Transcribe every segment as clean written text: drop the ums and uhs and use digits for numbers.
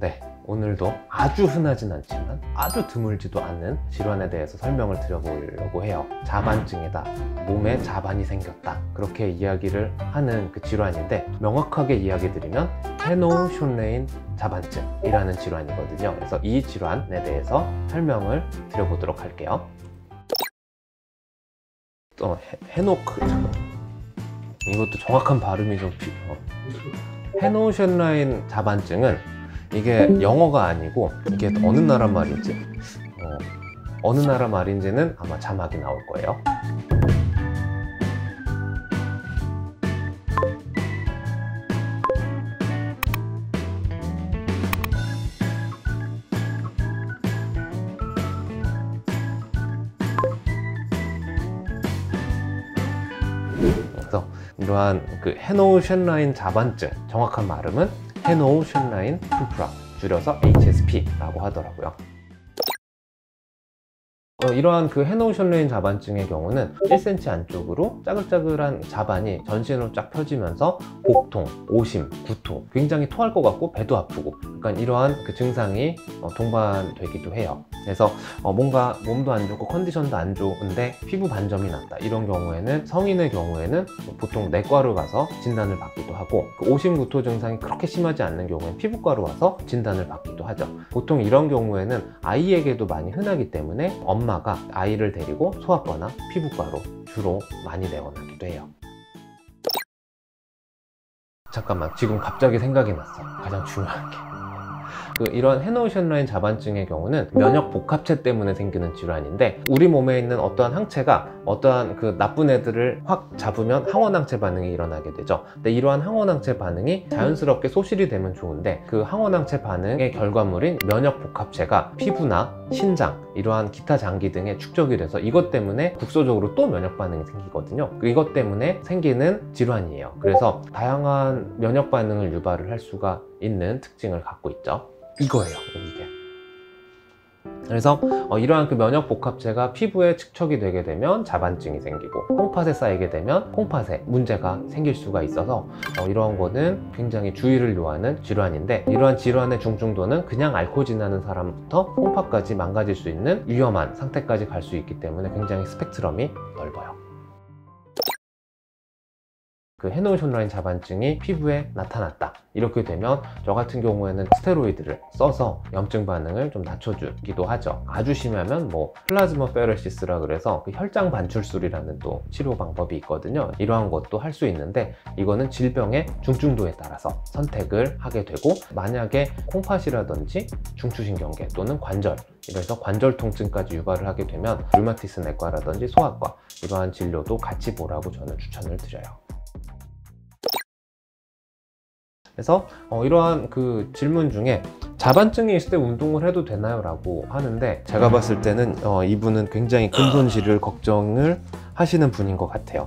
네, 오늘도 아주 흔하진 않지만 아주 드물지도 않은 질환에 대해서 설명을 드려보려고 해요. 자반증이다, 몸에 자반이 생겼다, 그렇게 이야기를 하는 그 질환인데, 명확하게 이야기 드리면 헤노숀레인 자반증이라는 질환이거든요. 그래서 이 질환에 대해서 설명을 드려보도록 할게요. 잠깐, 이것도 정확한 발음이 좀 헤노숀레인 자반증은 이게 영어가 아니고 이게 어느 나라 말인지 어느 나라 말인지는 아마 자막이 나올 거예요. 그래서 이러한 그 헤노숀레인 자반증, 정확한 발음은 헤노숀레인 푸프라, 줄여서 HSP라고 하더라고요. 이러한 그 헤노숀레인 자반증의 경우는 1cm 안쪽으로 짜글짜글한 자반이 전신으로 쫙 펴지면서 복통, 오심, 구토, 굉장히 토할 것 같고 배도 아프고, 약간 이러한 그 증상이 동반되기도 해요. 그래서 뭔가 몸도 안 좋고 컨디션도 안 좋은데 피부 반점이 났다, 이런 경우에는, 성인의 경우에는 보통 내과로 가서 진단을 받기도 하고, 그 오심, 구토 증상이 그렇게 심하지 않는 경우에는 피부과로 와서 진단을 받기도 하죠. 보통 이런 경우에는 아이에게도 많이 흔하기 때문에 엄마가 아이를 데리고 소아과나 피부과로 주로 많이 내원하기도 해요. 잠깐만, 지금 갑자기 생각이 났어. 가장 중요한 게, 이런 헤노숀레인 자반증의 경우는 면역 복합체 때문에 생기는 질환인데, 우리 몸에 있는 어떠한 항체가 어떠한 그 나쁜 애들을 확 잡으면 항원항체 반응이 일어나게 되죠. 근데 이러한 항원항체 반응이 자연스럽게 소실이 되면 좋은데, 그 항원항체 반응의 결과물인 면역 복합체가 피부나 신장, 이러한 기타 장기 등에 축적이 돼서 이것 때문에 국소적으로 또 면역 반응이 생기거든요. 이것 때문에 생기는 질환이에요. 그래서 다양한 면역 반응을 유발을 할 수가 있는 특징을 갖고 있죠. 이거예요, 이게. 그래서 이러한 그 면역 복합체가 피부에 축적이 되게 되면 자반증이 생기고, 콩팥에 쌓이게 되면 콩팥에 문제가 생길 수가 있어서 이러한 거는 굉장히 주의를 요하는 질환인데, 이러한 질환의 중증도는 그냥 앓고 지나는 사람부터 콩팥까지 망가질 수 있는 위험한 상태까지 갈 수 있기 때문에 굉장히 스펙트럼이 넓어요. 그 헤노숀레인 자반증이 피부에 나타났다, 이렇게 되면 저 같은 경우에는 스테로이드를 써서 염증 반응을 좀 낮춰주기도 하죠. 아주 심하면 플라즈마페레시스라 그래서 그 혈장 반출술이라는 또 치료 방법이 있거든요. 이러한 것도 할 수 있는데, 이거는 질병의 중증도에 따라서 선택을 하게 되고, 만약에 콩팥이라든지 중추신경계 또는 관절, 이래서 관절 통증까지 유발을 하게 되면 류마티스 내과라든지 소아과, 이러한 진료도 같이 보라고 저는 추천을 드려요. 그래서 이러한 그 질문 중에 자반증이 있을 때 운동을 해도 되나요? 라고 하는데, 제가 봤을 때는 이분은 굉장히 근손실을 걱정을 하시는 분인 것 같아요.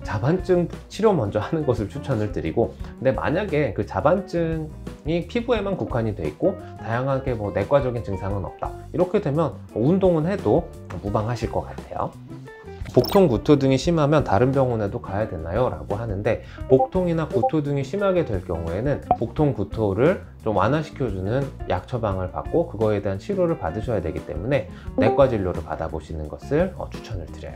자반증 치료 먼저 하는 것을 추천을 드리고, 근데 만약에 그 자반증이 피부에만 국한이 돼 있고 다양하게 내과적인 증상은 없다, 이렇게 되면 운동은 해도 무방하실 것 같아요. 복통, 구토 등이 심하면 다른 병원에도 가야 되나요? 라고 하는데, 복통이나 구토 등이 심하게 될 경우에는 복통, 구토를 좀 완화시켜주는 약 처방을 받고 그거에 대한 치료를 받으셔야 되기 때문에 내과 진료를 받아보시는 것을 추천을 드려요.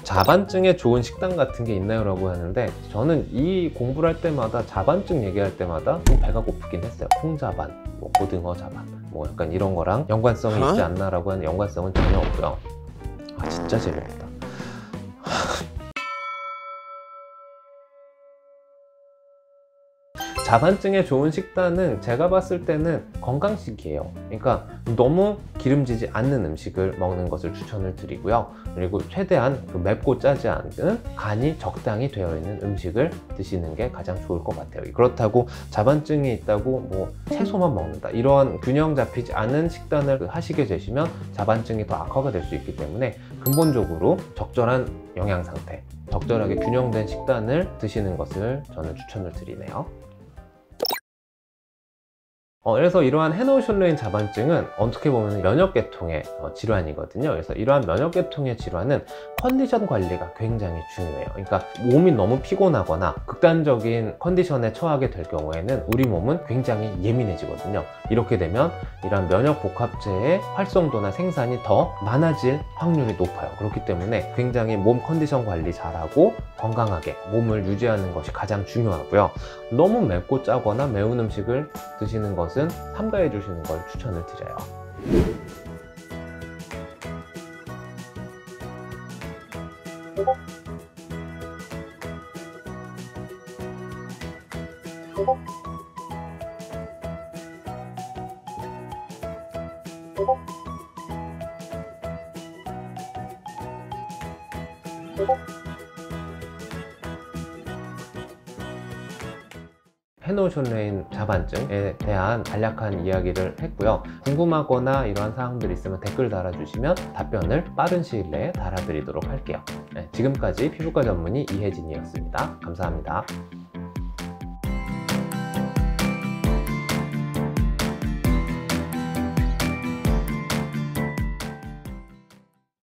자반증에 좋은 식단 같은 게 있나요? 라고 하는데, 저는 이 공부를 할 때마다 자반증 얘기할 때마다 좀 배가 고프긴 했어요. 콩자반, 고등어 자반, 약간 이런 거랑 연관성이 있지 않나 라고 하는 연관성은 전혀 없고요. 아, 진짜 재밌다. 자반증에 좋은 식단은 제가 봤을 때는 건강식이에요. 그러니까 너무 기름지지 않는 음식을 먹는 것을 추천을 드리고요. 그리고 최대한 맵고 짜지 않은 간이 적당히 되어 있는 음식을 드시는 게 가장 좋을 것 같아요. 그렇다고 자반증이 있다고 채소만 먹는다, 이러한 균형 잡히지 않은 식단을 하시게 되시면 자반증이 더 악화가 될 수 있기 때문에 근본적으로 적절한 영양 상태, 적절하게 균형된 식단을 드시는 것을 저는 추천을 드리네요. 그래서 이러한 헤노션레인 자반증은 어떻게 보면 면역계통의 질환이거든요. 그래서 이러한 면역계통의 질환은 컨디션 관리가 굉장히 중요해요. 그러니까 몸이 너무 피곤하거나 극단적인 컨디션에 처하게 될 경우에는 우리 몸은 굉장히 예민해지거든요. 이렇게 되면 이러한 면역 복합체의 활성도나 생산이 더 많아질 확률이 높아요. 그렇기 때문에 굉장히 몸 컨디션 관리 잘하고 건강하게 몸을 유지하는 것이 가장 중요하고요. 너무 맵고 짜거나 매운 음식을 드시는 것은 삼가해 주시는 걸 추천을 드려요. 헤노션레인 자반증에 대한 간략한 이야기를 했고요. 궁금하거나 이러한 사항들이 있으면 댓글 달아주시면 답변을 빠른 시일 내에 달아드리도록 할게요. 지금까지 피부과 전문의 이혜진이었습니다. 감사합니다.